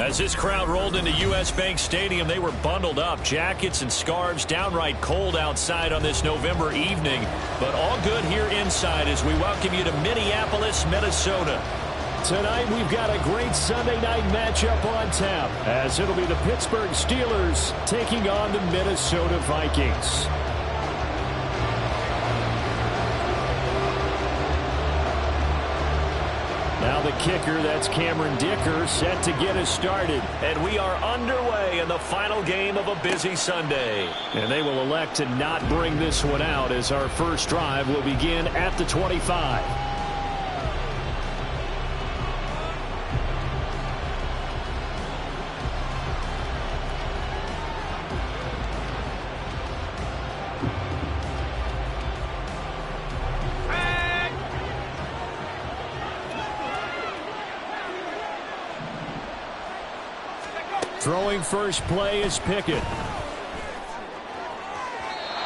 As this crowd rolled into U.S. Bank Stadium, they were bundled up, jackets and scarves, downright cold outside on this November evening. But all good here inside as we welcome you to Minneapolis, Minnesota. Tonight we've got a great Sunday night matchup on tap, as it'll be the Pittsburgh Steelers taking on the Minnesota Vikings. Now the kicker, that's Cameron Dicker, set to get us started. And we are underway in the final game of a busy Sunday. And they will elect to not bring this one out as our first drive will begin at the 25. Throwing first play is Pickett.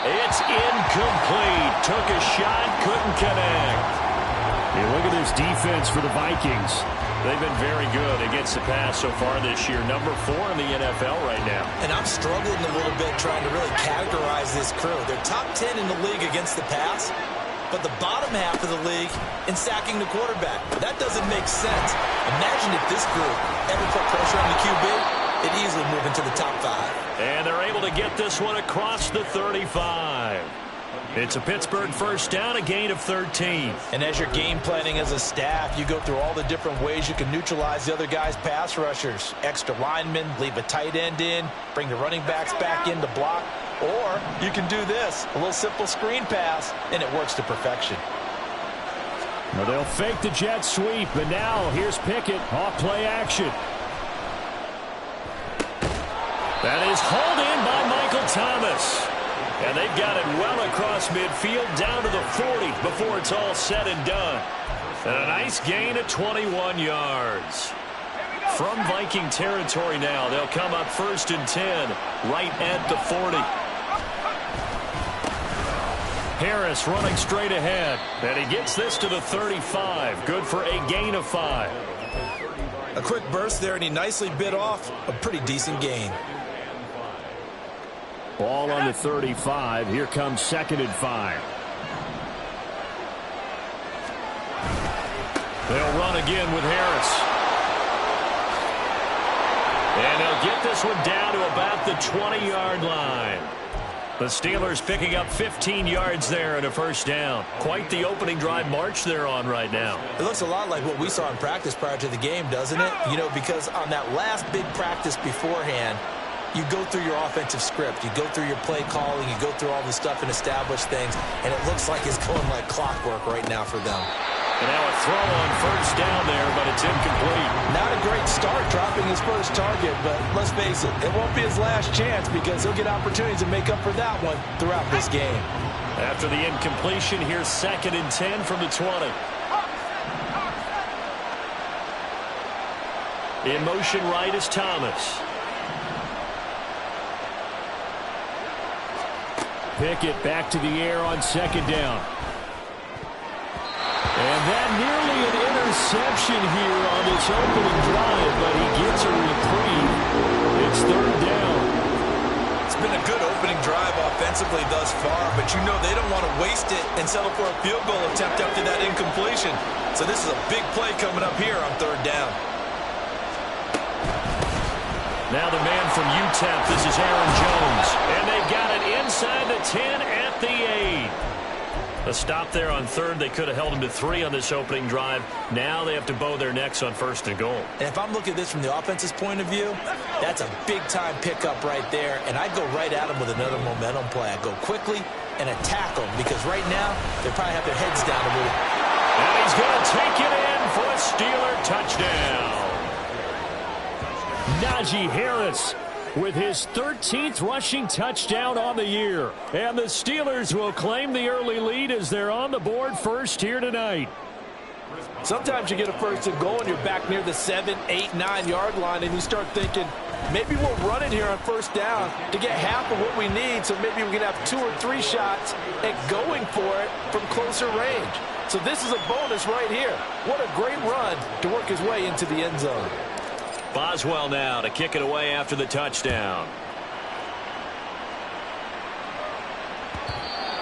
It's incomplete. Took a shot, couldn't connect. Hey, look at this defense for the Vikings. They've been very good against the pass so far this year. Number 4 in the NFL right now. And I'm struggling a little bit trying to really categorize this crew. They're top 10 in the league against the pass, but the bottom half of the league in sacking the quarterback. That doesn't make sense. Imagine if this group ever put pressure on the QB. It easily move into the top 5. And they're able to get this one across the 35. It's a Pittsburgh first down, a gain of 13. And as you're game planning as a staff, you go through all the different ways you can neutralize the other guy's pass rushers. Extra linemen, leave a tight end in, bring the running backs back in to block. Or you can do this, a little simple screen pass, and it works to perfection. Well, they'll fake the jet sweep, and now here's Pickett off play action. That is hauled in by Michael Thomas. And they've got it well across midfield down to the 40 before it's all said and done. And a nice gain of 21 yards. From Viking territory now, they'll come up 1st and 10 right at the 40. Harris running straight ahead. And he gets this to the 35. Good for a gain of 5. A quick burst there, and he nicely bit off a pretty decent gain. Ball on the 35. Here comes 2nd and 5. They'll run again with Harris. And they'll get this one down to about the 20-yard line. The Steelers picking up 15 yards there and a first down. Quite the opening drive march they're on right now. It looks a lot like what we saw in practice prior to the game, doesn't it? You know, because on that last big practice beforehand, you go through your offensive script. You go through your play calling. You go through all the stuff and establish things. And it looks like it's going like clockwork right now for them. And now a throw on first down there, but it's incomplete. Not a great start dropping his first target, but let's face it, it won't be his last chance because he'll get opportunities to make up for that one throughout this game. After the incompletion, here's 2nd and 10 from the 20. In motion right is Thomas. Pickett back to the air on 2nd down. And that nearly an interception here on this opening drive, but he gets a reprieve. It's 3rd down. It's been a good opening drive offensively thus far, but you know they don't want to waste it and settle for a field goal attempt after that incompletion. So this is a big play coming up here on 3rd down. Now the man from UTEP, this is Aaron Jones. And they've got it inside the 10 at the 8. A stop there on 3rd. They could have held him to 3 on this opening drive. Now they have to bow their necks on 1st and goal. And if I'm looking at this from the offense's point of view, that's a big-time pickup right there. And I'd go right at him with another momentum play. I'd go quickly and attack them because right now they probably have their heads down a little. And he's going to take it in for a Steeler touchdown. Najee Harris with his 13th rushing touchdown on the year. And the Steelers will claim the early lead as they're on the board first here tonight. Sometimes you get a 1st and goal and you're back near the 7, 8, 9-yard line and you start thinking, maybe we'll run it here on 1st down to get half of what we need, so maybe we can have 2 or 3 shots at going for it from closer range. So this is a bonus right here. What a great run to work his way into the end zone. Boswell now to kick it away after the touchdown.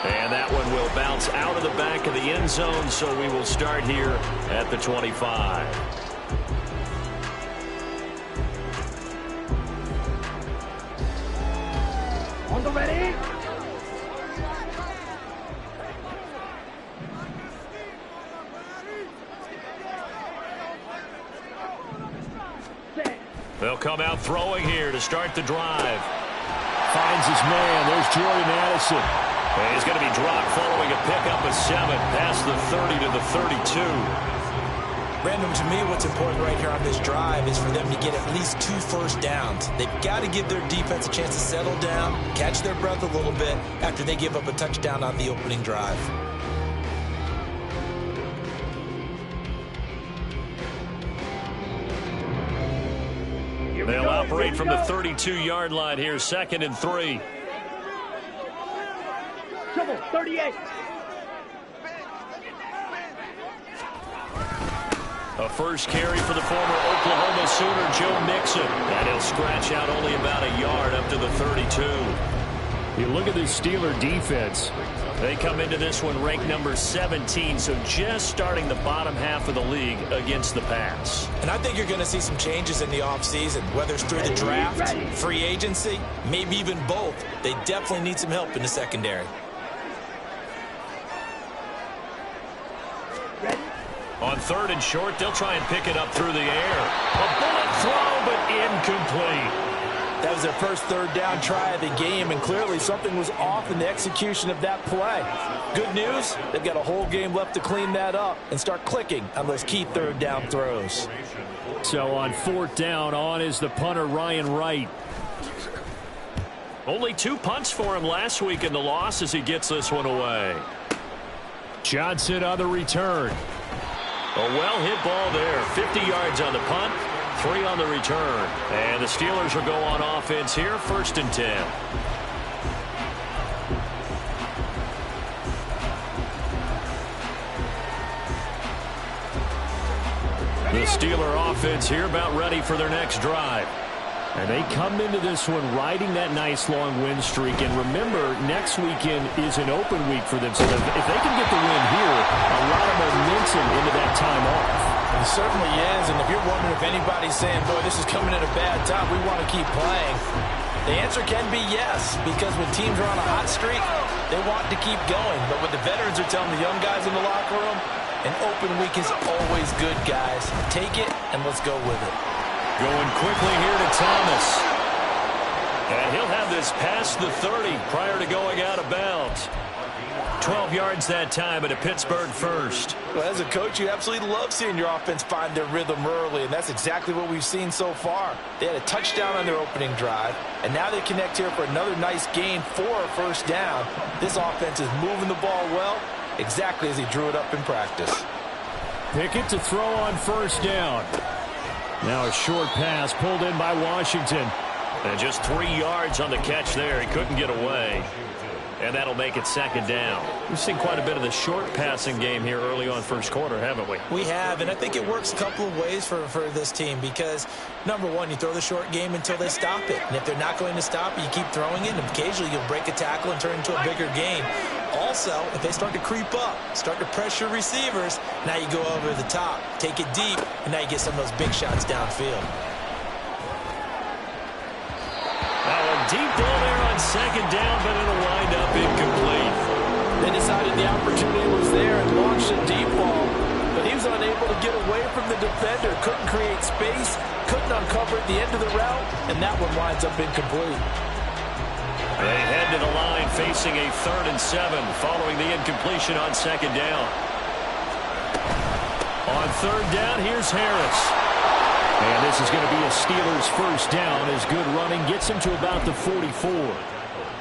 And that one will bounce out of the back of the end zone, so we will start here at the 25. On the ready. They'll come out throwing here to start the drive. Finds his man. There's Jordan Addison. And he's going to be dropped following a pickup of 7 past the 30 to the 32. Brandon, to me, what's important right here on this drive is for them to get at least 2 first downs. They've got to give their defense a chance to settle down, catch their breath a little bit after they give up a touchdown on the opening drive. They'll operate from the 32-yard line here, 2nd and 3. Trouble, 38. A first carry for the former Oklahoma Sooner, Joe Mixon. And he'll scratch out only about a yard up to the 32. You look at this Steeler defense. They come into this one ranked number 17, so just starting the bottom half of the league against the pass. And I think you're going to see some changes in the offseason, whether it's through the draft, free agency, maybe even both. They definitely need some help in the secondary. On 3rd and short, they'll try and pick it up through the air. A bullet throw, but incomplete. That was their first 3rd down try of the game, and clearly something was off in the execution of that play. Good news, they've got a whole game left to clean that up and start clicking on those key 3rd down throws. So on 4th down, on is the punter, Ryan Wright. Only 2 punts for him last week in the loss as he gets this one away. Johnson on the return. A well-hit ball there. 50 yards on the punt, 3 on the return. And the Steelers will go on offense here, 1st and 10. The Steeler offense here about ready for their next drive. And they come into this one riding that nice long win streak. And remember, next weekend is an open week for them. So if they can get the win here, a lot of momentum into that time off. It certainly is. And if you're wondering if anybody's saying, boy, this is coming at a bad time, we want to keep playing, the answer can be yes. Because when teams are on a hot streak, they want to keep going. But what the veterans are telling the young guys in the locker room, an open week is always good, guys. Take it and let's go with it. Going quickly here to Thomas. And he'll have this past the 30 prior to going out of bounds. 12 yards that time, and a Pittsburgh first. Well, as a coach, you absolutely love seeing your offense find their rhythm early, and that's exactly what we've seen so far. They had a touchdown on their opening drive, and now they connect here for another nice gain for a first down. This offense is moving the ball well, exactly as he drew it up in practice. Pickett to throw on 1st down. Now a short pass pulled in by Washington. And just 3 yards on the catch there. He couldn't get away. And that'll make it 2nd down. We've seen quite a bit of the short passing game here early on 1st quarter, haven't we? We have, and I think it works a couple of ways for this team because, number one, you throw the short game until they stop it. And if they're not going to stop it, you keep throwing it, and occasionally you'll break a tackle and turn it into a bigger gain. Also, if they start to creep up, start to pressure receivers, now you go over the top, take it deep, and now you get some of those big shots downfield. Now a deep ball there on 2nd down, but it'll wind up incomplete. They decided the opportunity was there and launched a deep ball, but he was unable to get away from the defender, couldn't create space, couldn't uncover at the end of the route, and that one winds up incomplete. They head to the line facing a 3rd and 7 following the incompletion on 2nd down. On 3rd down, here's Harris. And this is going to be a Steelers first down as good running gets him to about the 44.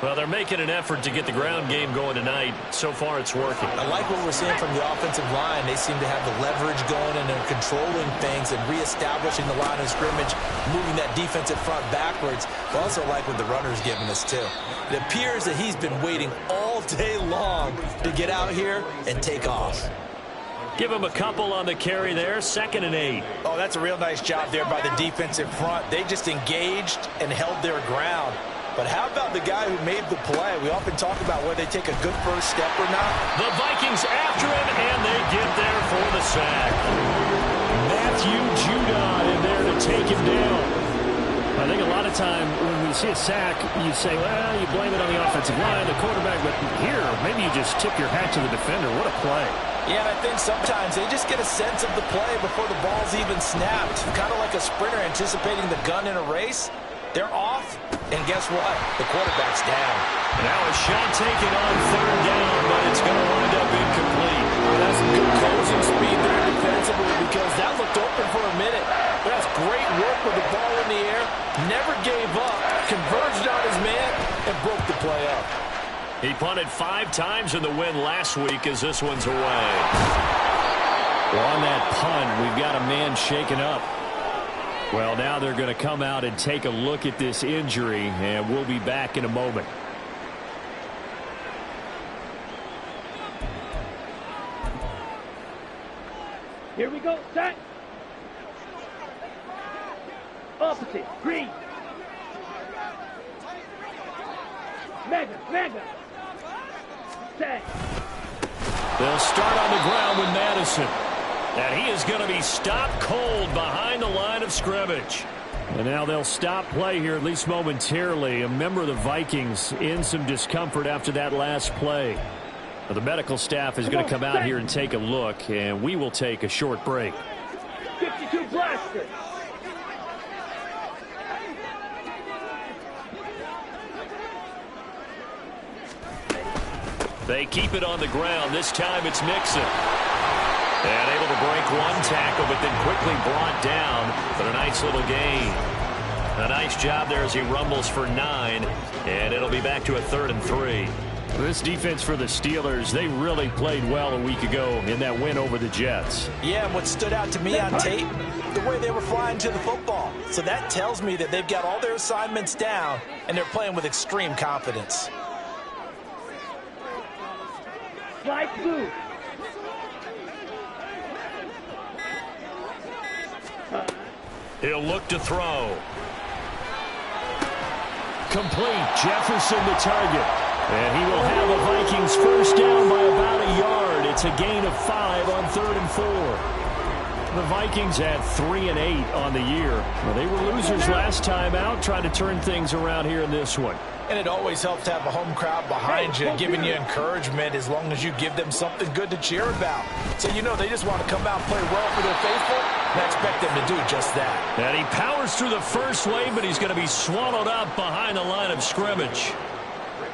Well, they're making an effort to get the ground game going tonight. So far, it's working. I like what we're seeing from the offensive line. They seem to have the leverage going, and they're controlling things and reestablishing the line of scrimmage, moving that defensive front backwards. I also like what the runner's giving us, too. It appears that he's been waiting all day long to get out here and take off. Give him a couple on the carry there, 2nd and 8. Oh, that's a real nice job there by the defensive front. They just engaged and held their ground. But how about the guy who made the play? We often talk about whether they take a good first step or not. The Vikings after him, and they get there for the sack. Matthew Judon in there to take him down. I think a lot of time when we see a sack, you say, well, you blame it on the offensive line, the quarterback, but here, maybe you just tip your hat to the defender. What a play. Yeah, and I think sometimes they just get a sense of the play before the ball's even snapped. Kind of like a sprinter anticipating the gun in a race. They're off, and guess what? The quarterback's down. Now a shot taken on 3rd down, but it's going to wind up incomplete. That's good closing speed there defensively because that looked open for a minute. That's great work with the ball in the air. Never gave up, converged on his man, and broke the play up. He punted 5 times in the win last week as this one's away. Well, on that punt, we've got a man shaken up. Well, now they're going to come out and take a look at this injury, and we'll be back in a moment. Here we go, set. Opposite, green. Mega. Set. They'll start on the ground with Madison. And he is going to be stopped cold behind the line of scrimmage. And now they'll stop play here, at least momentarily. A member of the Vikings in some discomfort after that last play. Now, the medical staff is going to come out here and take a look, and we will take a short break. 52 blaster. They keep it on the ground. This time it's Mixon. And able to break one tackle, but then quickly brought down. But a nice little gain. A nice job there as he rumbles for 9. And it'll be back to a 3rd and 3. This defense for the Steelers, they really played well a week ago in that win over the Jets. Yeah, and what stood out to me on tape, the way they were flying to the football. So that tells me that they've got all their assignments down, and they're playing with extreme confidence. Slide blue. He'll look to throw. Complete. Jefferson the target. And he will have the Vikings first down by about a yard. It's a gain of 5 on 3rd and 4. The Vikings had 3 and 8 on the year. Well, they were losers last time out, trying to turn things around here in this one. And it always helps to have a home crowd behind you, giving you encouragement as long as you give them something good to cheer about. So you know they just want to come out and play well for their faithful, and I expect them to do just that. And he powers through the first wave, but he's going to be swallowed up behind the line of scrimmage.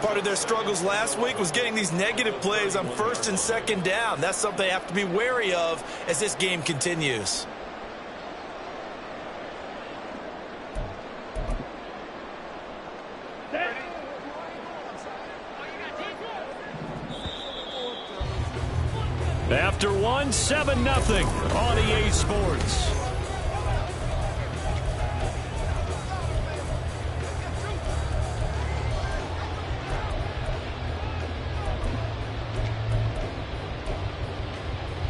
Part of their struggles last week was getting these negative plays on 1st and 2nd down. That's something they have to be wary of as this game continues. After 1, 7-0 on EA Sports.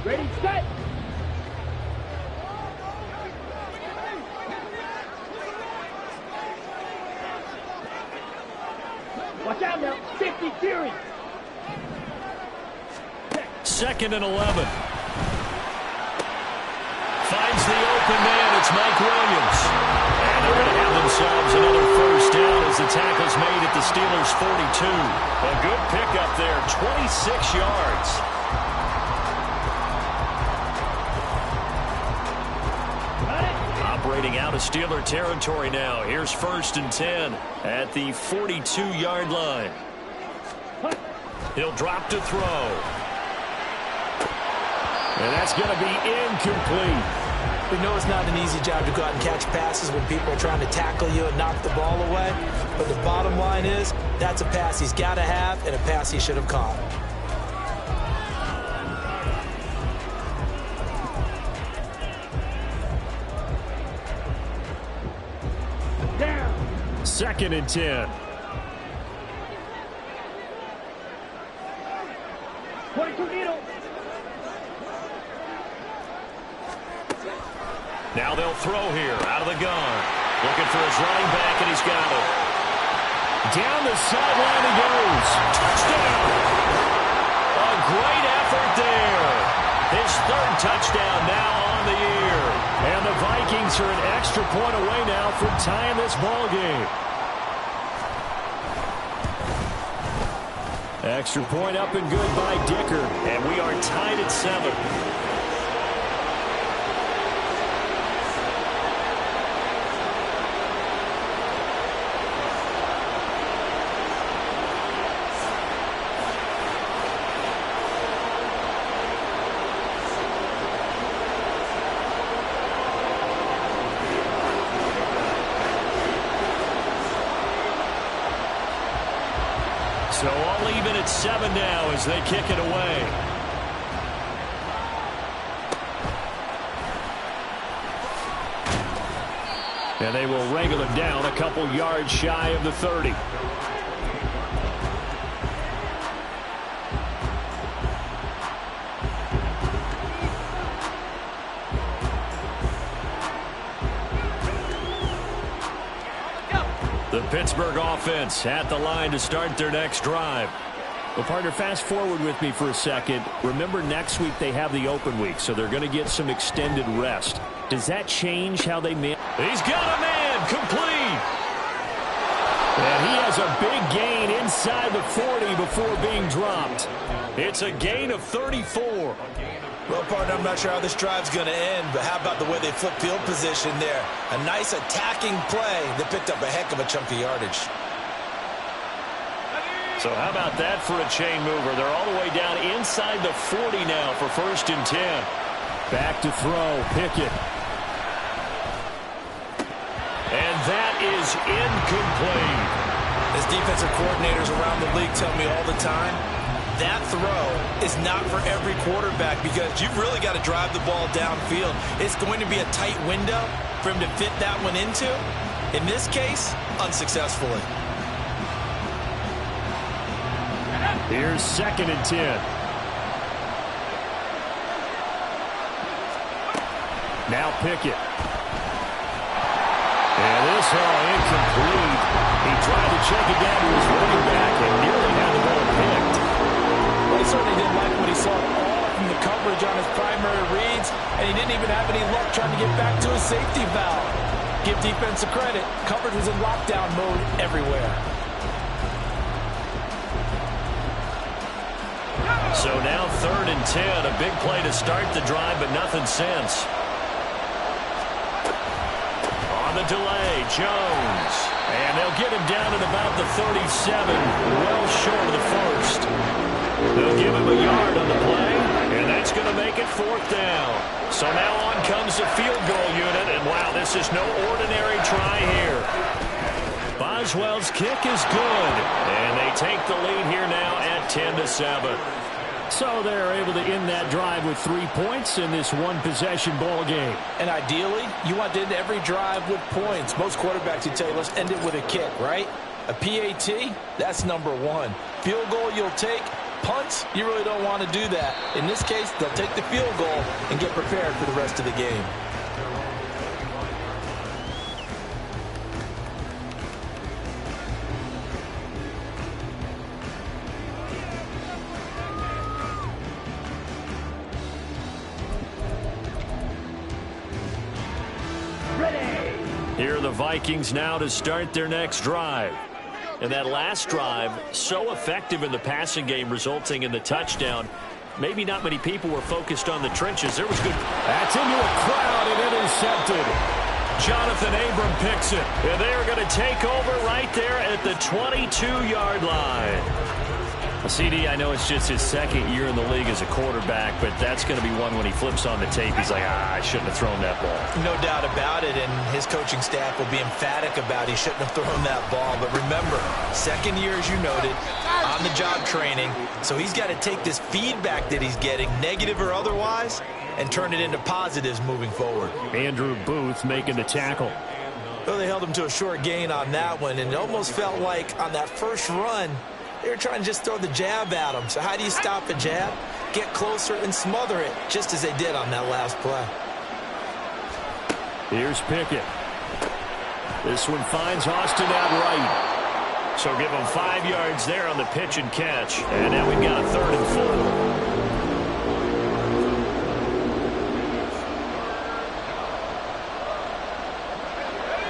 Ready, set. Watch out now. 50 series. 2nd and 11. Finds the open man. It's Mike Williams. And they're going to have themselves another first down as the tackle's made at the Steelers' 42. A good pickup there, 26 yards. Operating out of Steeler territory now. Here's 1st and 10 at the 42-yard line. He'll drop to throw. And that's going to be incomplete. We know it's not an easy job to go out and catch passes when people are trying to tackle you and knock the ball away. But the bottom line is, that's a pass he's got to have and a pass he should have caught. Down. 2nd and 10. 22 needle. Now they'll throw here out of the gun. Looking for his running back, and he's got it. Down the sideline he goes. Touchdown! A great effort there. His third touchdown now on the year. And the Vikings are an extra point away now from tying this ball game. Extra point up and good by Dicker. And we are tied at 7. So all even at 7 now as they kick it away. And they will wrangle him down a couple yards shy of the 30. The Pittsburgh offense at the line to start their next drive. Well, partner, fast forward with me for a second. Remember, next week they have the open week, so they're going to get some extended rest. Does that change how they manage? He's got a man complete. And he has a big gain inside the 40 before being dropped. It's a gain of 34. Well, partner, I'm not sure how this drive's going to end, but how about the way they flip field position there? A nice attacking play that picked up a heck of a chunk of yardage. So how about that for a chain mover? They're all the way down inside the 40 now for 1st and 10. Back to throw, Pickett. And that is incomplete. As defensive coordinators around the league tell me all the time, that throw is not for every quarterback because you've really got to drive the ball downfield. It's going to be a tight window for him to fit that one into. In this case, unsuccessfully. Here's 2nd and 10. Now Pickett. And this incomplete. He tried to check it down to his running back and nearly had the ball picked. Well, he certainly didn't like what he saw all from the coverage on his primary reads, and he didn't even have any luck trying to get back to his safety valve. Give defense a credit. Coverage was in lockdown mode everywhere. So now 3rd and 10. A big play to start the drive, but nothing since. On the delay, Jones. And they'll get him down at about the 37, well short of the 1st. They'll give him a yard on the play, and that's going to make it 4th down. So now on comes the field goal unit, and wow, this is no ordinary try here. Boswell's kick is good, and they take the lead here now at 10-7. So they're able to end that drive with 3 points in this one-possession ball game. And ideally, you want to end every drive with points. Most quarterbacks would tell you, let's end it with a kick, right? A PAT, that's number 1. Field goal you'll take. Punts, you really don't want to do that. In this case, they'll take the field goal and get prepared for the rest of the game. Here are the Vikings now to start their next drive. And that last drive, so effective in the passing game, resulting in the touchdown. Maybe not many people were focused on the trenches. There was good. That's into a crowd and intercepted. Jonathan Abram picks it. And they are going to take over right there at the 22-yard line. CD, I know it's just his 2nd year in the league as a quarterback, but that's going to be one when he flips on the tape. He's like, I shouldn't have thrown that ball. No doubt about it, and his coaching staff will be emphatic about he shouldn't have thrown that ball. But remember, 2nd year, as you noted, on-the-job training, so he's got to take this feedback that he's getting, negative or otherwise, and turn it into positives moving forward. Andrew Booth making the tackle. Well, they held him to a short gain on that one, and it almost felt like on that first run, they were trying to just throw the jab at him. So how do you stop a jab? Get closer and smother it, just as they did on that last play. Here's Pickett. This one finds Austin out right. So give him 5 yards there on the pitch and catch. And now we've got a 3rd and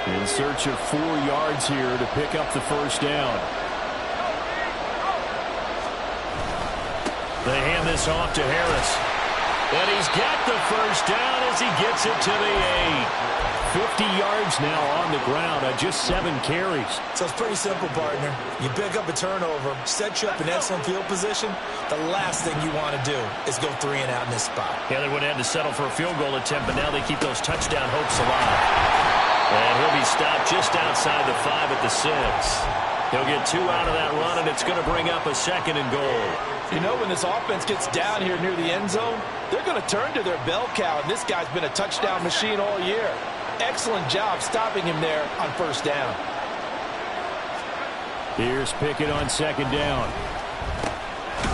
4. In search of 4 yards here to pick up the first down. They hand this off to Harris. And he's got the first down as he gets it to the 8. 50 yards now on the ground on just 7 carries. So it's pretty simple, partner. You pick up a turnover, set you up in excellent field position. The last thing you want to do is go 3 and out in this spot. Yeah, they would have had to settle for a field goal attempt, but now they keep those touchdown hopes alive. And he'll be stopped just outside the 5 at the 6. He'll get 2 out of that run, and it's going to bring up a 2nd and goal. You know, when this offense gets down here near the end zone, they're going to turn to their bell cow, and this guy's been a touchdown machine all year. Excellent job stopping him there on first down. Here's Pickett on 2nd down.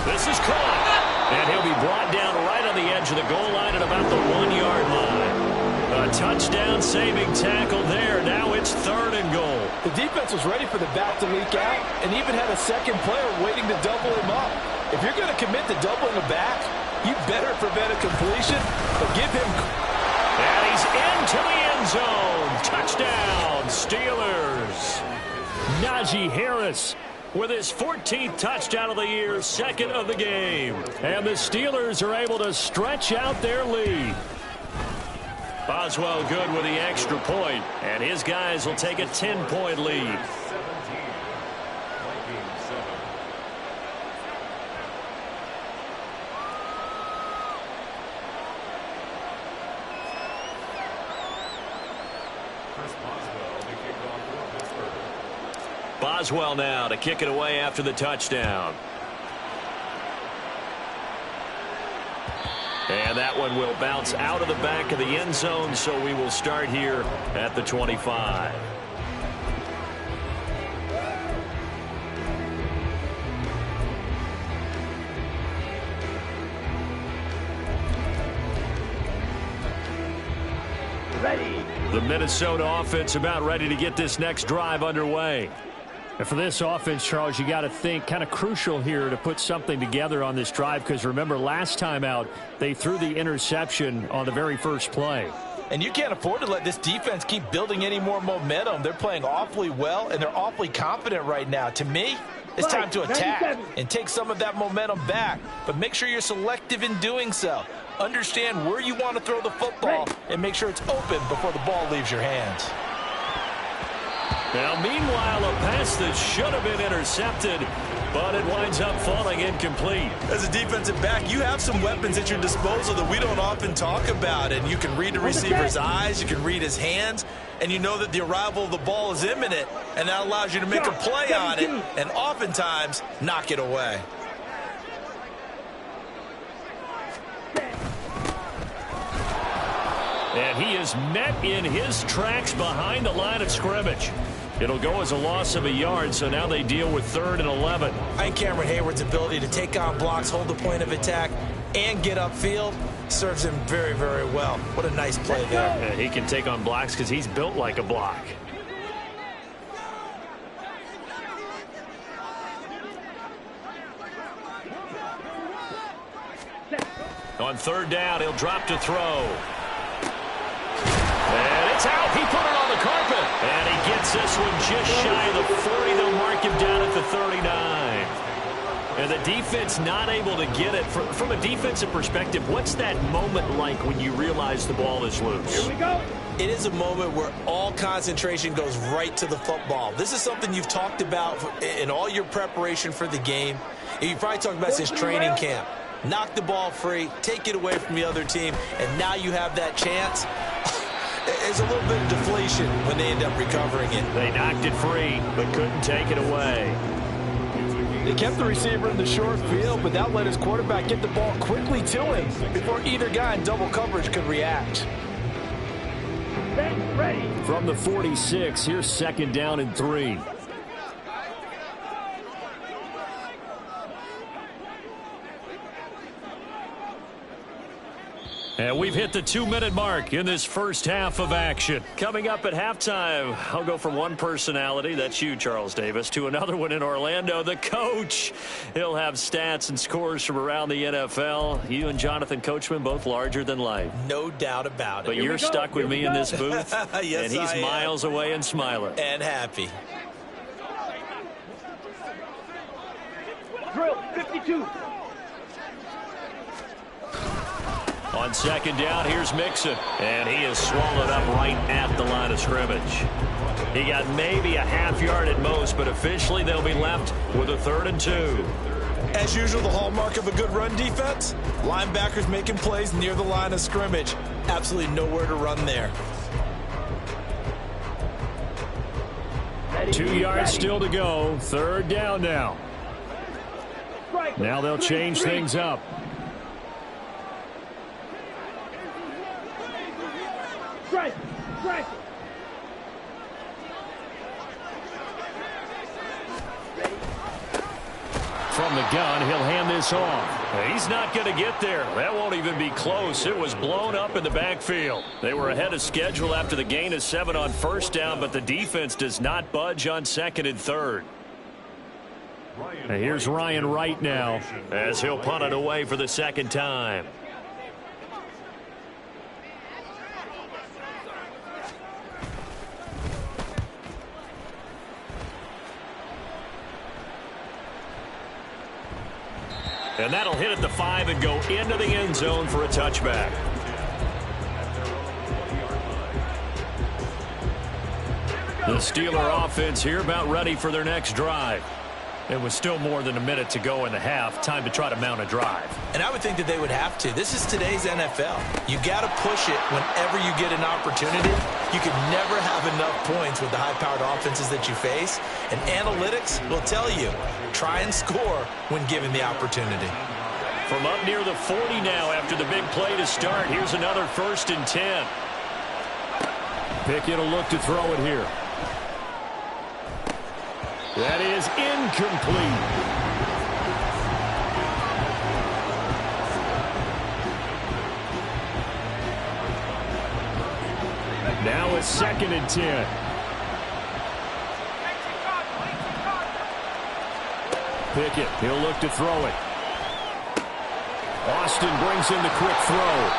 This is caught, and he'll be brought down right on the edge of the goal line at about the 1-yard line. A touchdown-saving tackle there. Now it's 3rd and goal. The defense was ready for the back to leak out and even had a second player waiting to double him up. If you're going to commit to doubling a back, you better prevent a completion, but give him... And he's into the end zone. Touchdown, Steelers. Najee Harris with his 14th touchdown of the year, 2nd of the game. And the Steelers are able to stretch out their lead. Boswell good with the extra point, and his guys will take a 10-point lead. Boswell now to kick it away after the touchdown. And that one will bounce out of the back of the end zone, so we will start here at the 25. Ready. The Minnesota offense about ready to get this next drive underway. And for this offense, Charles, you got to think kind of crucial here to put something together on this drive, because remember last time out they threw the interception on the very first play. And you can't afford to let this defense keep building any more momentum. They're playing awfully well, and they're awfully confident right now. To me, it's time to attack and take some of that momentum back, but make sure you're selective in doing so. Understand where you want to throw the football and make sure it's open before the ball leaves your hands. Now, meanwhile, a pass that should have been intercepted, but it winds up falling incomplete. As a defensive back, you have some weapons at your disposal that we don't often talk about. And you can read the receiver's eyes, you can read his hands, and you know that the arrival of the ball is imminent, and that allows you to make a play on it and oftentimes knock it away. And he is met in his tracks behind the line of scrimmage. It'll go as a loss of a yard, so now they deal with 3rd and 11. I think Cameron Hayward's ability to take on blocks, hold the point of attack, and get upfield serves him very, very well. What a nice play there. Yeah, he can take on blocks because he's built like a block. On 3rd down, he'll drop to throw. And it's out. He put it on the carpet. And he gets this one just shy of the 40. They'll mark him down at the 39. And the defense not able to get it. From a defensive perspective, what's that moment like when you realize the ball is loose? Here we go. It is a moment where all concentration goes right to the football. This is something you've talked about in all your preparation for the game. And you've probably talked about since training camp. Knock the ball free, take it away from the other team, and now you have that chance. There's a little bit of deflation when they end up recovering it. They knocked it free, but couldn't take it away. They kept the receiver in the short field, but that let his quarterback get the ball quickly to him before either guy in double coverage could react. Bench ready. From the 46, here's 2nd down and 3. And we've hit the 2-minute mark in this first half of action. Coming up at halftime, I'll go from one personality, that's you, Charles Davis, to another one in Orlando, the coach. He'll have stats and scores from around the NFL. You and Jonathan Coachman, both larger than life. No doubt about it. But you're stuck with me in this booth, yes, and he's miles away and smiling. And happy. Drill, 52. On second down, here's Mixon. And he is swallowed up right at the line of scrimmage. He got maybe a half yard at most, but officially they'll be left with a 3rd and 2. As usual, the hallmark of a good run defense, linebackers making plays near the line of scrimmage. Absolutely nowhere to run there. 2 yards still to go. 3rd down now. Now they'll change things up. Strike. From the gun, he'll hand this off. He's not going to get there. That won't even be close. It was blown up in the backfield. They were ahead of schedule after the gain of 7 on first down, but the defense does not budge on 2nd and 3rd. And here's Ryan Wright now, as he'll punt it away for the 2nd time. And that'll hit at the 5 and go into the end zone for a touchback. The Steeler offense here about ready for their next drive. It was still more than a minute to go in the half. Time to try to mount a drive. And I would think that they would have to. This is today's NFL. You got to push it whenever you get an opportunity. You can never have enough points with the high-powered offenses that you face. And analytics will tell you, try and score when given the opportunity. From up near the 40 now after the big play to start. Here's another 1st and 10. Pickett will look to throw it here. That is incomplete. Now it's 2nd and 10. Pickett, he'll look to throw it. Austin brings in the quick throw.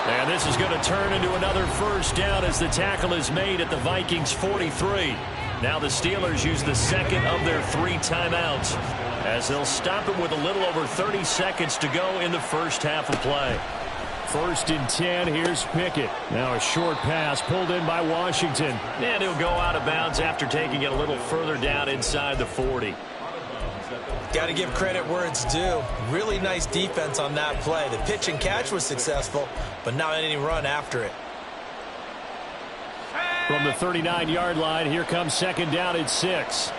And this is going to turn into another 1st down as the tackle is made at the Vikings 43. Now the Steelers use the 2nd of their 3 timeouts as they'll stop it with a little over 30 seconds to go in the first half of play. 1st and 10, here's Pickett. Now a short pass pulled in by Washington. And he'll go out of bounds after taking it a little further down inside the 40. Got to give credit where it's due. Really nice defense on that play. The pitch and catch was successful, but not any run after it. From the 39-yard line, here comes 2nd down at 6.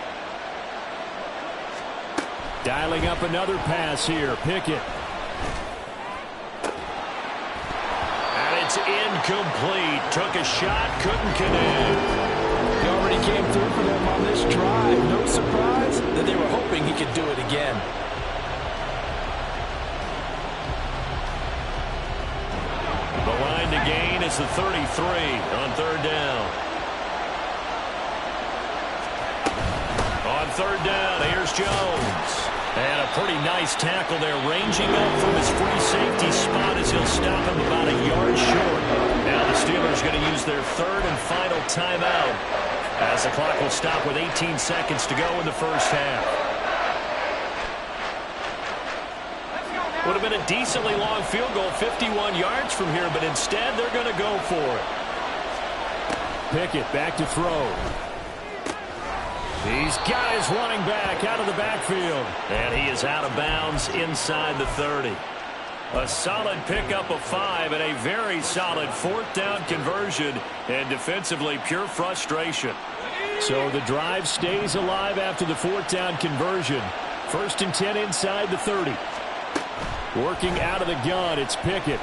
Dialing up another pass here, Pickett. And it's incomplete. Took a shot, couldn't connect. He already came through for them on this drive. No surprise that they were hoping he could do it again. The line to gain is the 33 on 3rd down. On 3rd down, here's Jones. And a pretty nice tackle there, ranging up from his free safety spot as he'll stop him about a yard short. Now the Steelers going to use their 3rd and final timeout as the clock will stop with 18 seconds to go in the first half. Would have been a decently long field goal, 51 yards from here, but instead they're going to go for it. Pickett back to throw. He's got his running back out of the backfield. And he is out of bounds inside the 30. A solid pickup of 5 and a very solid 4th down conversion, and defensively pure frustration. So the drive stays alive after the 4th down conversion. 1st and 10 inside the 30. Working out of the gun, it's Pickett.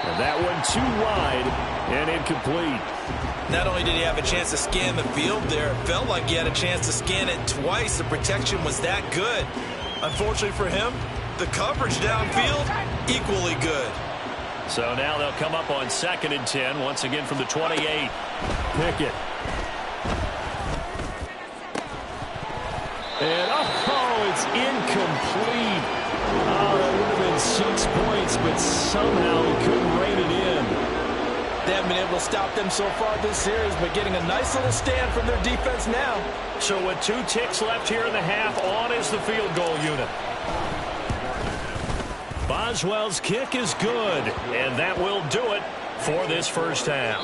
And that one too wide and incomplete. Not only did he have a chance to scan the field there, it felt like he had a chance to scan it twice. The protection was that good. Unfortunately for him, the coverage downfield, equally good. So now they'll come up on 2nd and 10, once again from the 28. Pickett. And, oh, it's incomplete. Oh, that would have been 6 points, but somehow he couldn't rein it in. They haven't been able to stop them so far this series, but getting a nice little stand from their defense now. So with 2 ticks left here in the half, on is the field goal unit. Boswell's kick is good, and that will do it for this first half.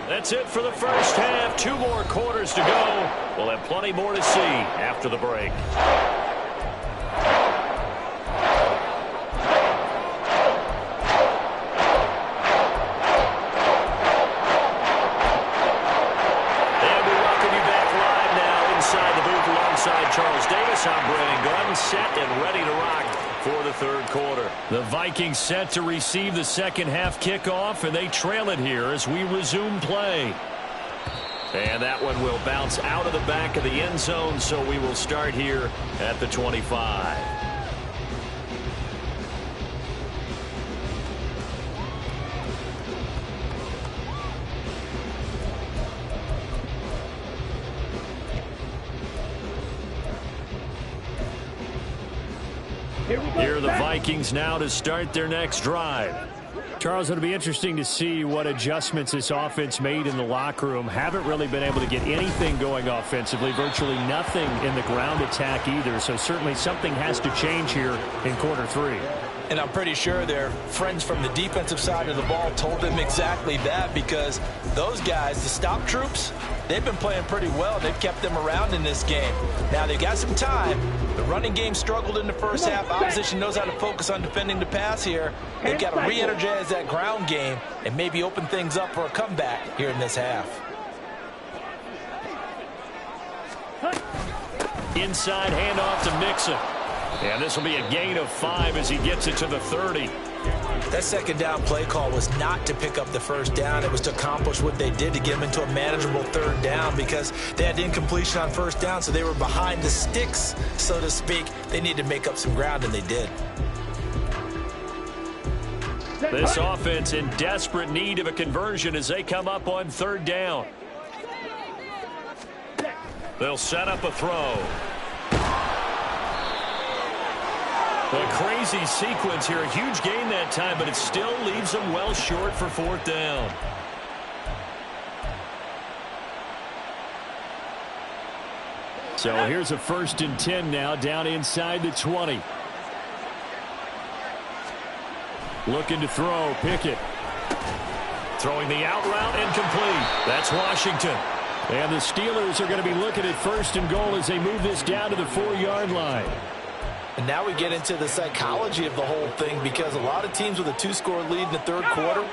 That's it for the first half. 2 more quarters to go. We'll have plenty more to see after the break. Charles Davis, I'm Brandon Gordon, set and ready to rock for the third quarter. The Vikings set to receive the second half kickoff, and they trail it here as we resume play. And that one will bounce out of the back of the end zone, so we will start here at the 25. Here are the Vikings now to start their next drive. Charles, it'll be interesting to see what adjustments this offense made in the locker room. Haven't really been able to get anything going offensively, virtually nothing in the ground attack either. So certainly something has to change here in quarter 3. And I'm pretty sure their friends from the defensive side of the ball told them exactly that, because those guys, the stop troops, they've been playing pretty well. They've kept them around in this game. Now they've got some time. The running game struggled in the first half. Opposition knows how to focus on defending the pass here. They've got to re-energize that ground game and maybe open things up for a comeback here in this half. Inside handoff to Mixon. And this will be a gain of 5 as he gets it to the 30. That second down play call was not to pick up the first down. It was to accomplish what they did, to get them into a manageable third down, because they had incompletion on first down, so they were behind the sticks, so to speak. They needed to make up some ground, and they did. This offense in desperate need of a conversion as they come up on third down. They'll set up a throw. A crazy sequence here. A huge gain that time, but it still leaves them well short for fourth down. So here's a 1st and 10 now, down inside the 20. Looking to throw, Pickett. Throwing the out route, incomplete. That's Washington. And the Steelers are going to be looking at 1st and goal as they move this down to the 4-yard line. And now we get into the psychology of the whole thing, because a lot of teams with a 2-score lead in the third quarter,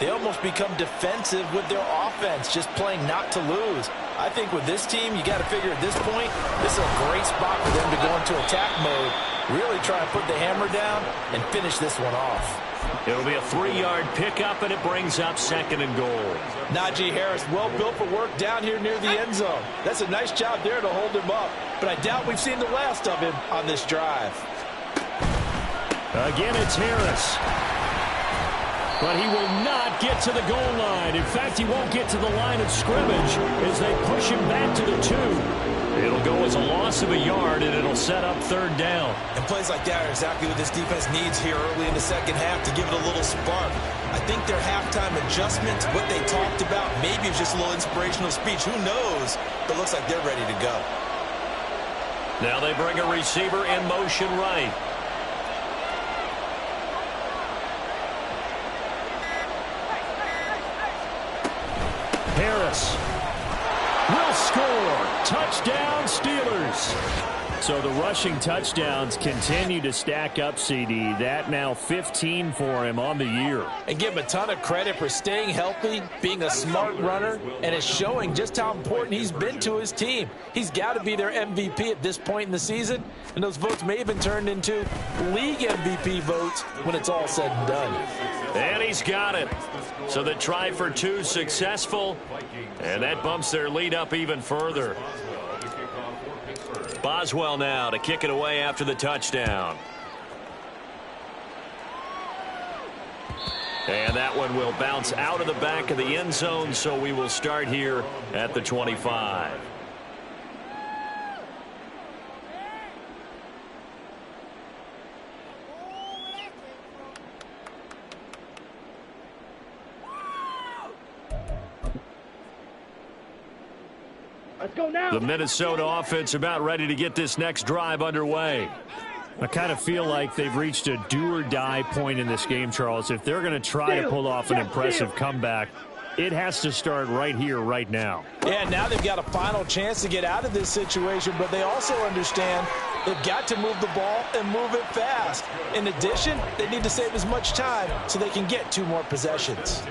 they almost become defensive with their offense, just playing not to lose. I think with this team, you got to figure at this point, this is a great spot for them to go into attack mode, really try and put the hammer down and finish this one off. It'll be a 3-yard pickup, and it brings up 2nd and goal. Najee Harris, well built for work down here near the end zone. That's a nice job there to hold him up. But I doubt we've seen the last of him on this drive. Again, it's Harris. But he will not get to the goal line. In fact, he won't get to the line of scrimmage as they push him back to the 2. It'll go as a loss of a yard, and it'll set up third down. And plays like that are exactly what this defense needs here early in the second half to give it a little spark. I think their halftime adjustments, what they talked about, maybe it was just a little inspirational speech. Who knows? But it looks like they're ready to go. Now they bring a receiver in motion right. Harris will score. Touchdown, Steelers. So the rushing touchdowns continue to stack up, CD. That now 15 for him on the year. And give him a ton of credit for staying healthy, being a smart runner, and it's showing just how important he's been to his team. He's got to be their MVP at this point in the season, and those votes may have been turned into league MVP votes when it's all said and done. And he's got it. So the try for 2 successful, and that bumps their lead up even further. Boswell now to kick it away after the touchdown. And that one will bounce out of the back of the end zone, so we will start here at the 25. Let's go now. The Minnesota offense about ready to get this next drive underway. I kind of feel like they've reached a do-or-die point in this game, Charles. If they're going to try to pull off an impressive comeback, it has to start right here, right now. Yeah, now they've got a final chance to get out of this situation, but they also understand they've got to move the ball and move it fast. In addition, they need to save as much time so they can get 2 more possessions.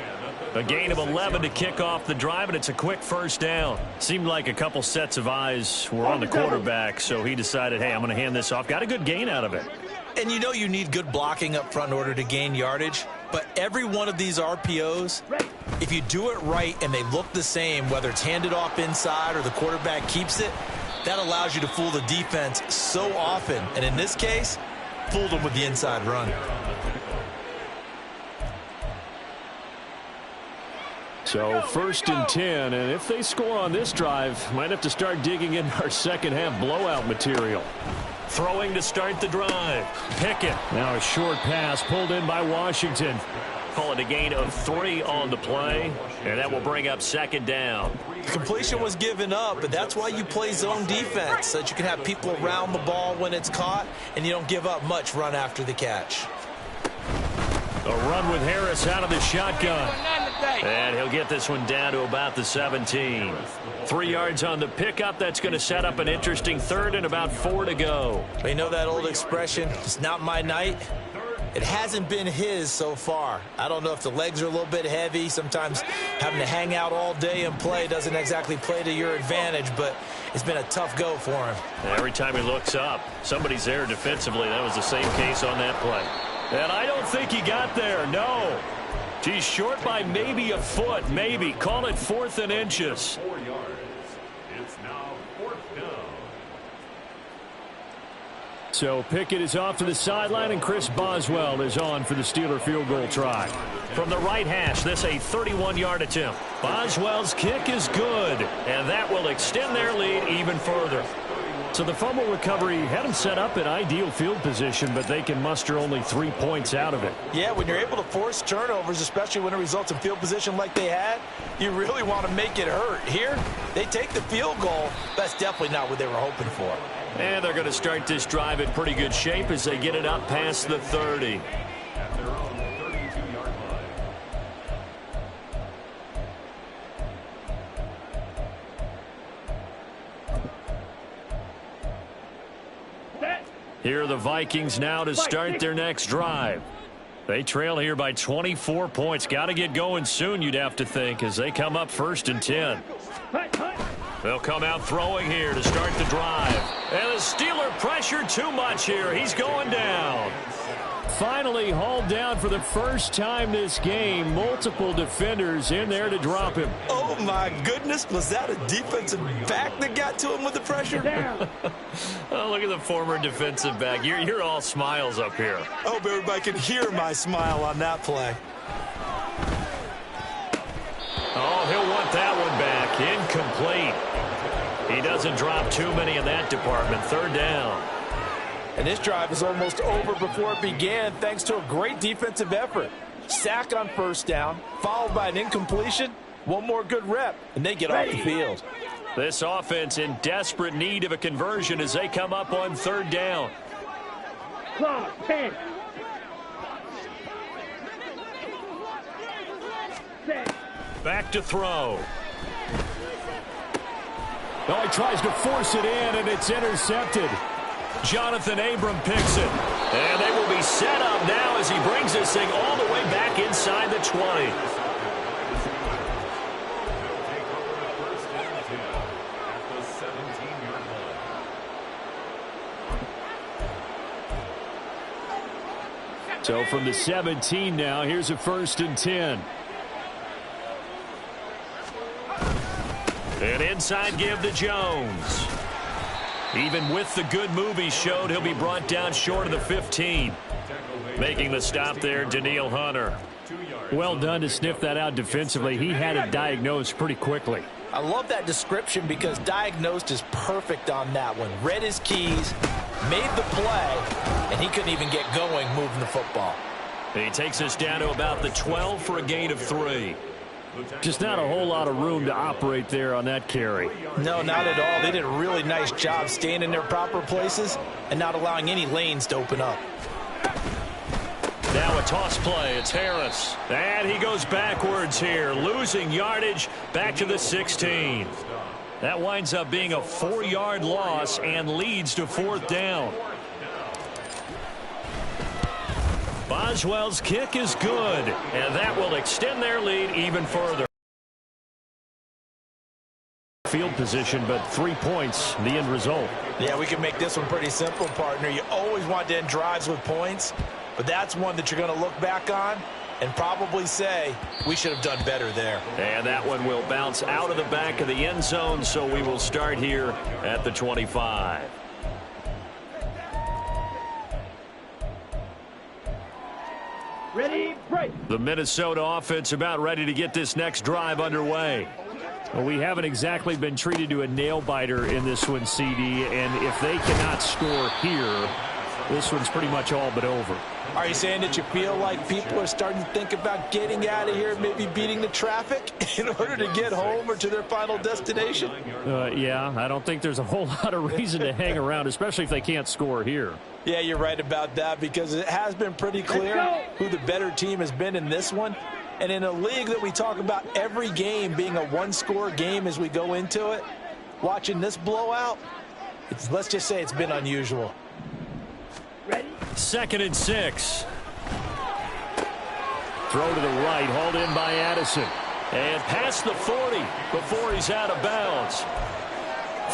A gain of 11 to kick off the drive, and it's a quick first down. Seemed like a couple sets of eyes were on the quarterback, so he decided, hey, I'm going to hand this off. Got a good gain out of it. And you know you need good blocking up front in order to gain yardage, but every one of these RPOs, if you do it right and they look the same, whether it's handed off inside or the quarterback keeps it, that allows you to fool the defense so often. And in this case, fooled them with the inside run. So 1st and 10, and if they score on this drive, might have to start digging in our second half blowout material. Throwing to start the drive. Pickett. Now a short pass pulled in by Washington. Call it a gain of 3 on the play, and that will bring up 2nd down. Completion was given up, but that's why you play zone defense, so that you can have people around the ball when it's caught, and you don't give up much run after the catch. A run with Harris out of the shotgun. And he'll get this one down to about the 17. 3 yards on the pickup. That's going to set up an interesting 3rd and about 4 to go. You know that old expression, it's not my night? It hasn't been his so far. I don't know if the legs are a little bit heavy. Sometimes having to hang out all day and play doesn't exactly play to your advantage, but it's been a tough go for him. Every time he looks up, somebody's there defensively. That was the same case on that play. And I don't think he got there, no. He's short by maybe a foot, maybe. Call it 4th and inches. 4 yards. It's now 4th down. So Pickett is off to the sideline, and Chris Boswell is on for the Steeler field goal try. From the right hash, this a 31-yard attempt. Boswell's kick is good, and that will extend their lead even further. So the fumble recovery had them set up in ideal field position, but they can muster only 3 points out of it. Yeah, when you're able to force turnovers, especially when it results in field position like they had, you really want to make it hurt. Here, they take the field goal. That's definitely not what they were hoping for. And they're going to start this drive in pretty good shape as they get it up past the 30. At their own 32-yard line. Here are the Vikings now to start their next drive. They trail here by 24 points. Got to get going soon, you'd have to think, as they come up 1st and 10. They'll come out throwing here to start the drive. And the Steeler pressure too much here. He's going down. Finally hauled down for the first time this game. Multiple defenders in there to drop him. Oh, my goodness. Was that a defensive back that got to him with the pressure? Oh, look at the former defensive back. You're all smiles up here. I hope everybody can hear my smile on that play. Oh, he'll want that one back. Incomplete. He doesn't drop too many in that department. 3rd down. And this drive is almost over before it began thanks to a great defensive effort. Sack on 1st down, followed by an incompletion. One more good rep, and they get off the field. This offense in desperate need of a conversion as they come up on 3rd down. Clock, 10. Back to throw. Oh, he tries to force it in, and it's intercepted. Jonathan Abram picks it. And they will be set up now as he brings this thing all the way back inside the 20. So from the 17 now, here's a 1st and 10. An inside give to Jones. Even with the good move he showed, he'll be brought down short of the 15. Making the stop there, Daniil Hunter. Well done to sniff that out defensively. He had it diagnosed pretty quickly. I love that description because diagnosed is perfect on that one. Read his keys, made the play, and he couldn't even get going moving the football. He takes us down to about the 12 for a gain of 3. Just not a whole lot of room to operate there on that carry. No, not at all. They did a really nice job staying in their proper places and not allowing any lanes to open up. Now a toss play. It's Harris. And he goes backwards here, losing yardage back to the 16. That winds up being a 4-yard loss and leads to 4th down. Boswell's kick is good, and that will extend their lead even further. Field position, but 3 points, the end result. Yeah, we can make this one pretty simple, partner. You always want to end drives with points, but that's one that you're going to look back on and probably say, we should have done better there. And that one will bounce out of the back of the end zone, so we will start here at the 25. Ready, break. The Minnesota offense about ready to get this next drive underway. Well, we haven't exactly been treated to a nail-biter in this one, CD, and if they cannot score here, this one's pretty much all but over. Are you saying that you feel like people are starting to think about getting out of here, maybe beating the traffic in order to get home or to their final destination? Yeah, I don't think there's a whole lot of reason to hang around, especially if they can't score here. Yeah, you're right about that because it has been pretty clear who the better team has been in this one. And in a league that we talk about every game being a one-score game as we go into it, watching this blowout, let's just say it's been unusual. Ready? 2nd and 6. Throw to the right, hauled in by Addison. And past the 40 before he's out of bounds.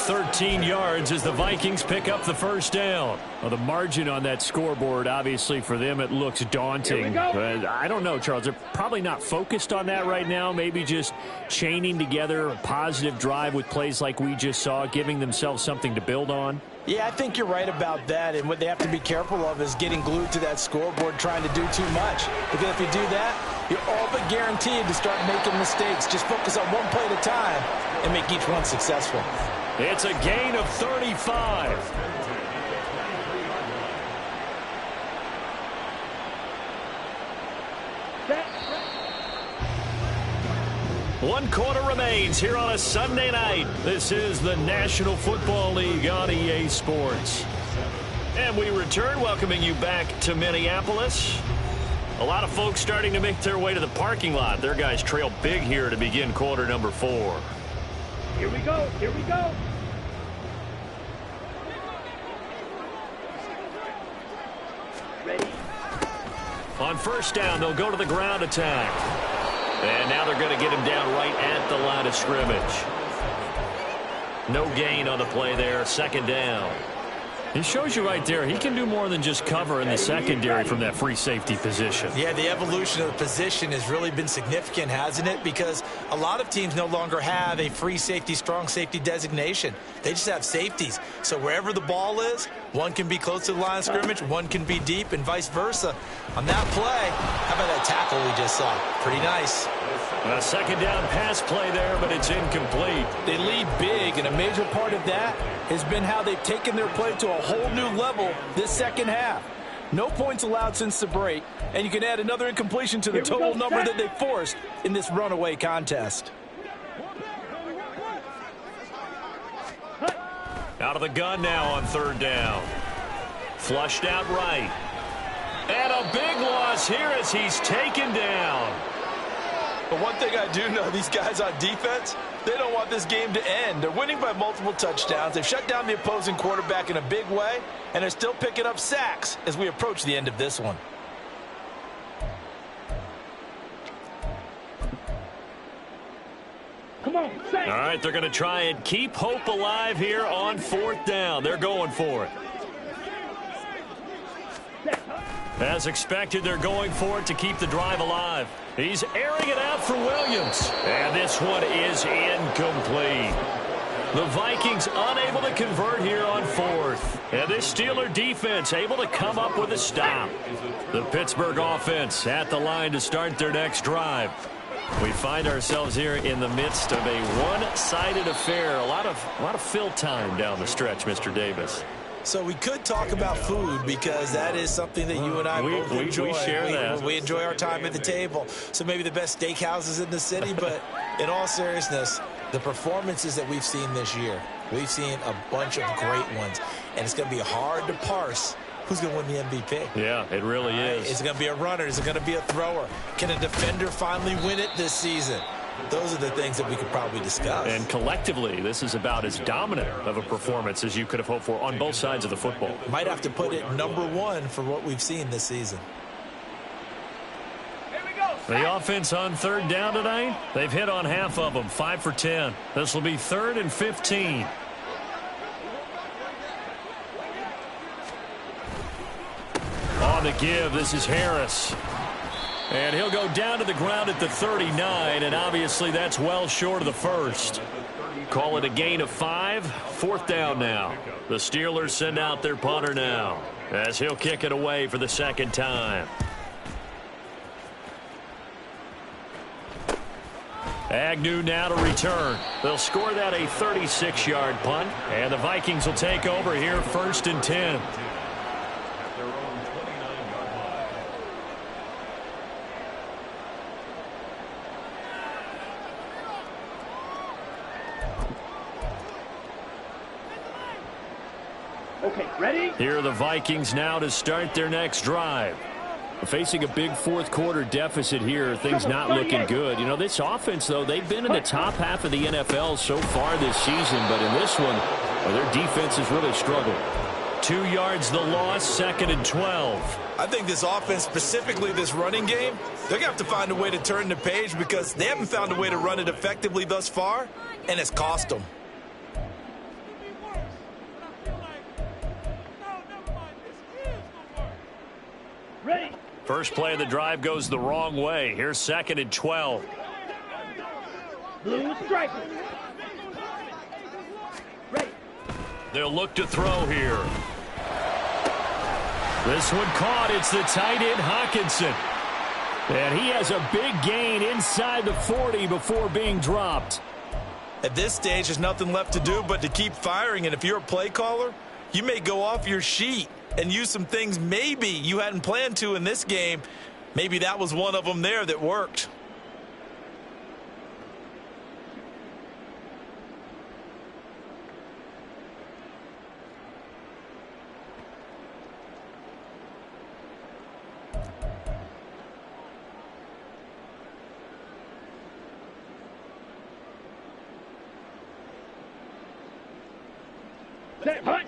13 yards as the Vikings pick up the 1st down. Well, the margin on that scoreboard, obviously for them, it looks daunting. But I don't know, Charles. They're probably not focused on that right now. Maybe just chaining together a positive drive with plays like we just saw, giving themselves something to build on. Yeah, I think you're right about that. And what they have to be careful of is getting glued to that scoreboard trying to do too much. Because if you do that, you're all but guaranteed to start making mistakes. Just focus on one play at a time and make each one successful. It's a gain of 35. One quarter remains here on a Sunday night. This is the National Football League on EA Sports. And we return, welcoming you back to Minneapolis. A lot of folks starting to make their way to the parking lot. Their guys trail big here to begin quarter number 4. Here we go. Here we go. Ready. On 1st down, they'll go to the ground attack. And now they're going to get him down right at the line of scrimmage. No gain on the play there. 2nd down. He shows you right there, he can do more than just cover in the secondary from that free safety position. Yeah, the evolution of the position has really been significant, hasn't it? Because a lot of teams no longer have a free safety, strong safety designation. They just have safeties. So wherever the ball is, one can be close to the line of scrimmage, one can be deep, and vice versa. On that play, how about that tackle we just saw? Pretty nice. A 2nd down pass play there, but it's incomplete. They lead big, and a major part of that has been how they've taken their play to a whole new level this second half. No points allowed since the break, and you can add another incompletion to the total number that they forced in this runaway contest. Out of the gun now on 3rd down. Flushed out right. And a big loss here as he's taken down. But one thing I do know, these guys on defense, they don't want this game to end. They're winning by multiple touchdowns. They've shut down the opposing quarterback in a big way, and they're still picking up sacks as we approach the end of this one. Come on, say. All right, they're going to try and keep hope alive here on 4th down. They're going for it. As expected, they're going for it to keep the drive alive. He's airing it out for Williams. And this one is incomplete. The Vikings unable to convert here on fourth. And this Steeler defense able to come up with a stop. The Pittsburgh offense at the line to start their next drive. We find ourselves here in the midst of a one-sided affair. A lot of fill time down the stretch, Mr. Davis. So we could talk about food because that is something that you and I both enjoy. We share that. We enjoy our time at the table. So maybe the best steakhouses in the city, but in all seriousness, the performances that we've seen this year, we've seen a bunch of great ones, and it's going to be hard to parse who's going to win the MVP. Yeah, it really is. Is it going to be a runner? Is it going to be a thrower? Can a defender finally win it this season? Those are the things that we could probably discuss. And collectively, this is about as dominant of a performance as you could have hoped for on both sides of the football. Might have to put it #1 for what we've seen this season. The offense on third down tonight, they've hit on half of them, 5 for 10. This will be 3rd and 15. On the give, this is Harris. And he'll go down to the ground at the 39, and obviously that's well short of the first. Call it a gain of 5, 4th down now. The Steelers send out their punter now, as he'll kick it away for the second time. Agnew now to return. They'll score that a 36-yard punt, and the Vikings will take over here 1st and 10. Okay, ready? Here are the Vikings now to start their next drive. Facing a big fourth-quarter deficit here, things not looking good. You know, this offense, though, they've been in the top half of the NFL so far this season, but in this one, well, their defense has really struggled. 2 yards the loss, 2nd and 12. I think this offense, specifically this running game, they're going to have to find a way to turn the page because they haven't found a way to run it effectively thus far, and it's cost them. Ready? First play of the drive goes the wrong way. Here's 2nd and 12. Blue striker. Ready? They'll look to throw here. This one caught. It's the tight end, Hawkinson. And he has a big gain inside the 40 before being dropped. At this stage, there's nothing left to do but to keep firing, and if you're a play caller, you may go off your sheet and use some things maybe you hadn't planned to in this game. Maybe that was one of them there that worked.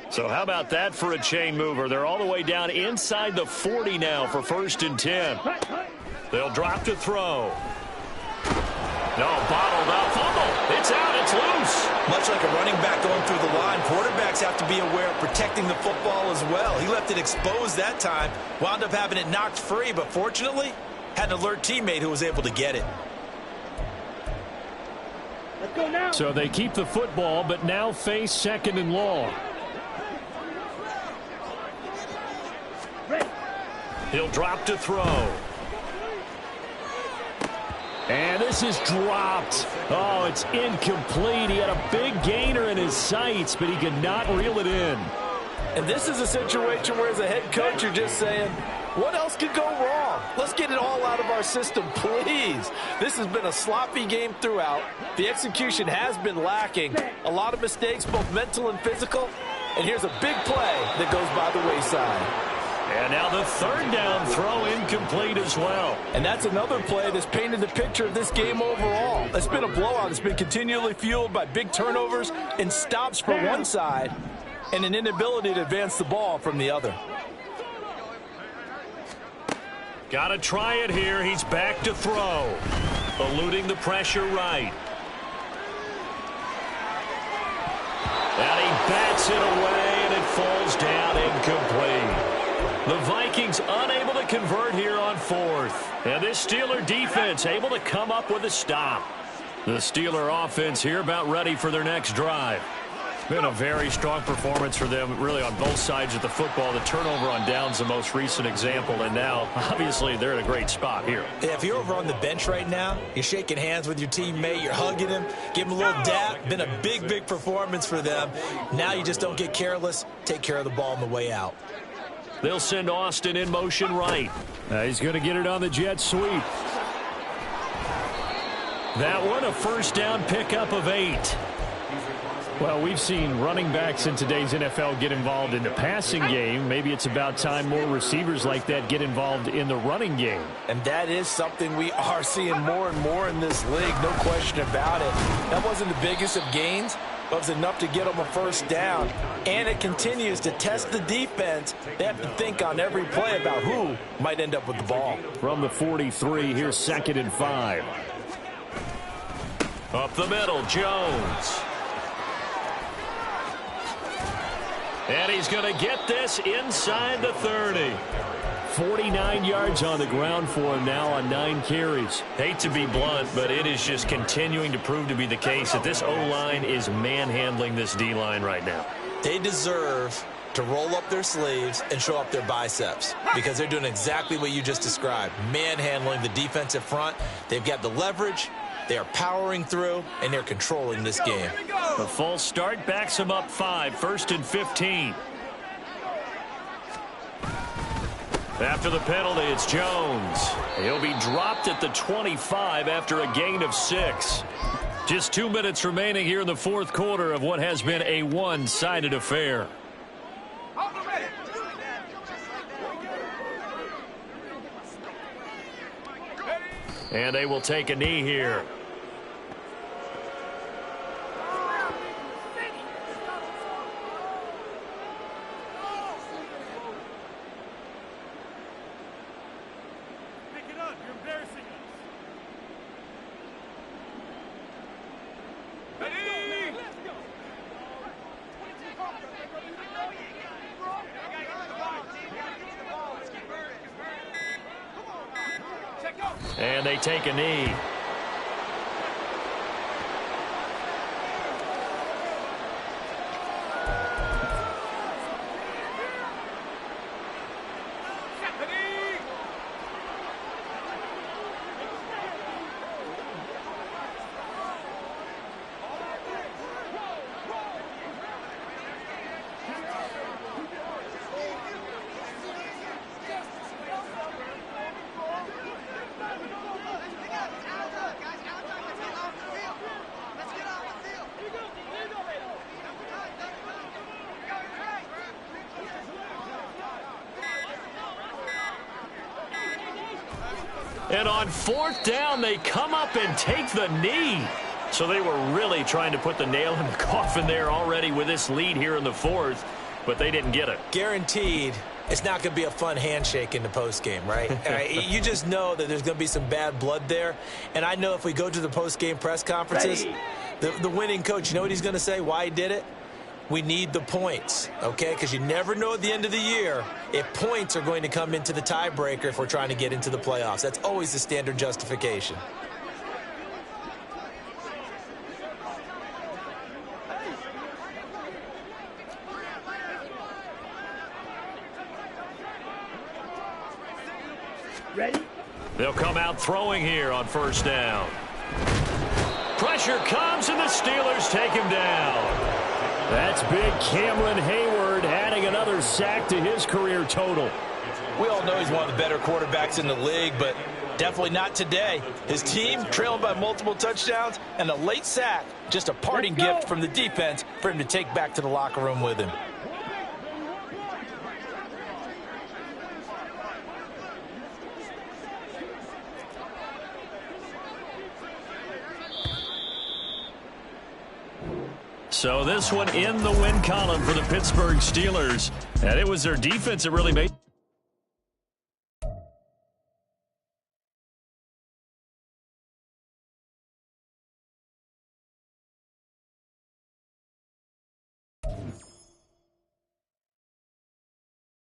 So how about that for a chain mover? They're all the way down inside the 40 now for 1st and 10. They'll drop to throw. No, bottled up. Fumble. It's out. It's loose. Much like a running back going through the line, quarterbacks have to be aware of protecting the football as well. He left it exposed that time, wound up having it knocked free, but fortunately had an alert teammate who was able to get it. Let's go now. So they keep the football, but now face 2nd and long. Ready? He'll drop to throw. And this is dropped. Oh, it's incomplete. He had a big gainer in his sights, but he could not reel it in. And this is a situation where, as a head coach, you're just saying, what else could go wrong? Let's get it all out of our system, please. This has been a sloppy game throughout. The execution has been lacking. A lot of mistakes, both mental and physical. And here's a big play that goes by the wayside. And now the 3rd down throw incomplete as well. And that's another play that's painted the picture of this game overall. It's been a blowout. It's been continually fueled by big turnovers and stops from one side and an inability to advance the ball from the other. Got to try it here. He's back to throw. Eluding the pressure right. And he bats it away, and it falls down incomplete. The Vikings unable to convert here on 4th. And this Steeler defense able to come up with a stop. The Steeler offense here about ready for their next drive. Been a very strong performance for them, really, on both sides of the football. The turnover on downs the most recent example, and now, obviously, they're in a great spot here. Yeah, if you're over on the bench right now, you're shaking hands with your teammate, you're hugging him, give him a little dap. Been a big, big performance for them. Now you just don't get careless. Take care of the ball on the way out. They'll send Austin in motion right. He's going to get it on the jet sweep. That one, a first down pickup of 8. Well, we've seen running backs in today's NFL get involved in the passing game. Maybe it's about time more receivers like that get involved in the running game. And that is something we are seeing more and more in this league, no question about it. That wasn't the biggest of gains, but it was enough to get them a first down. And it continues to test the defense. They have to think on every play about who might end up with the ball. From the 43, here's 2nd and 5. Up the middle, Jones. And he's going to get this inside the 30. 49 yards on the ground for him now on 9 carries. Hate to be blunt, but it is just continuing to prove to be the case that this O-line is manhandling this D-line right now. They deserve to roll up their sleeves and show up their biceps because they're doing exactly what you just described, manhandling the defensive front. They've got the leverage. They are powering through, and they're controlling this game. The false start backs them up 5, 1st and 15. After the penalty, it's Jones. He'll be dropped at the 25 after a gain of 6. Just 2 minutes remaining here in the 4th quarter of what has been a one-sided affair. And they will take a knee here. Pick it up. You're embarrassing us. Ready? Let's go. And they take a knee. And on 4th down, they come up and take the knee. So they were really trying to put the nail in the coffin there already with this lead here in the 4th, but they didn't get it. Guaranteed, it's not going to be a fun handshake in the postgame, right? You just know that there's going to be some bad blood there. And I know if we go to the postgame press conferences, the winning coach, you know what he's going to say, why he did it? We need the points, okay? Because you never know at the end of the year if points are going to come into the tiebreaker if we're trying to get into the playoffs. That's always the standard justification. Ready? They'll come out throwing here on 1st down. Pressure comes, and the Steelers take him down. That's big Cameron Hayward adding another sack to his career total. We all know he's one of the better quarterbacks in the league, but definitely not today. His team trailing by multiple touchdowns and a late sack, just a parting gift from the defense for him to take back to the locker room with him. So this one in the win column for the Pittsburgh Steelers. And it was their defense that really made